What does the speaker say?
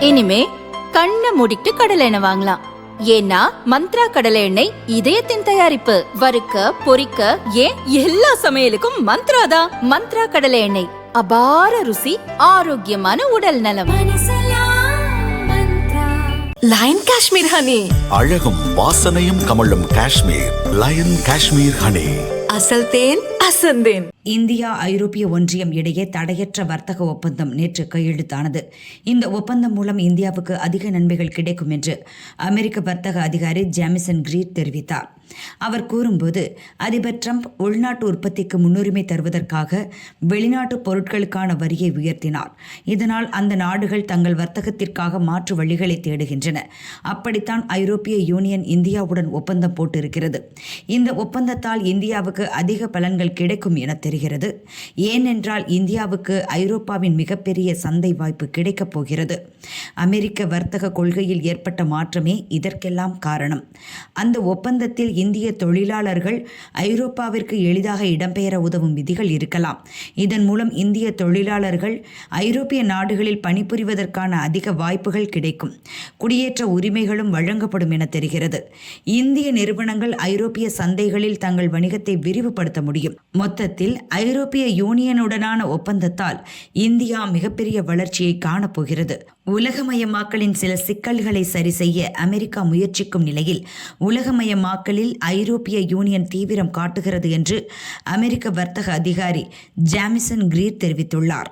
இனிமே கண்ணை மூடிட்டு கடலை எண்ணெய் வாங்கலாம். ஏன்னா மந்த்ரா கடலை எண்ணெய் இதயத்தின் தயாரிப்பு. வறுக்க பொரிக்க ஏன் எல்லா சமையலுக்கும் மந்த்ரா தான். மந்த்ரா கடலை எண்ணெய், அபார ருசி, ஆரோக்கியமான உடல் நலம். லயன் காஷ்மீர் ஹனி, அழகும் வாசனையும் கமழும் காஷ்மீர். Line Kashmir honey. அசல் தேன் அசந்தேன். இந்தியா ஐரோப்பிய ஒன்றியம் இடையே தடையற்ற வர்த்தக ஒப்பந்தம் நேற்று கையெழுத்தானது. இந்த ஒப்பந்தம் மூலம் இந்தியாவுக்கு அதிக நன்மைகள் கிடைக்கும் என்று அமெரிக்க வர்த்தக அதிகாரி ஜேமிசன் கிரீர் தெரிவித்தார். அவர் கூறும்போது, அதிபர் ட்ரம்ப் உள்நாட்டு உற்பத்திக்கு முன்னுரிமை தருவதற்காக வெளிநாட்டு பொருட்களுக்கான வரியை உயர்த்தினார். இதனால் அந்த நாடுகள் தங்கள் வர்த்தகத்திற்காக மாற்று வழிகளை தேடுகின்றன. அப்படித்தான் ஐரோப்பிய யூனியன் இந்தியாவுடன் ஒப்பந்தம் போட்டிருக்கிறது. இந்த ஒப்பந்தத்தால் இந்தியாவுக்கு அதிக பலன்கள் கிடைக்கும் என தெரிகிறது. ஏனென்றால் இந்தியாவுக்கு ஐரோப்பாவின் மிகப்பெரிய சந்தை வாய்ப்பு கிடைக்கப் போகிறது. அமெரிக்க வர்த்தக கொள்கையில் ஏற்பட்ட மாற்றமே இதற்கெல்லாம் காரணம். அந்த ஒப்பந்தத்தில் இந்திய தொழிலாளர்கள் ஐரோப்பாவிற்கு எளிதாக இடம்பெயர உதவும் விதிகள் இருக்கலாம். இதன் மூலம் இந்திய தொழிலாளர்கள் ஐரோப்பிய நாடுகளில் பணிபுரிவதற்கான அதிக வாய்ப்புகள் கிடைக்கும். குடியேற்ற உரிமைகளும் வழங்கப்படும் என தெரிகிறது. இந்திய நிறுவனங்கள் ஐரோப்பிய சந்தைகளில் தங்கள் வணிகத்தை விரிவுபடுத்த முடியும். மொத்தத்தில் ஐரோப்பிய யூனியனுடனான ஒப்பந்தத்தால் இந்தியா மிகப்பெரிய வளர்ச்சியை காணப்போகிறது. உலகமயமாக்கலின் சில சிக்கல்களை சரி செய்ய அமெரிக்கா முயற்சிக்கும் நிலையில் உலகமயமாக்கலில் ஐரோப்பிய யூனியன் தீவிரம் காட்டுகிறது என்று அமெரிக்க வர்த்தக அதிகாரி ஜேமிசன் கிரீர் தெரிவித்துள்ளார்.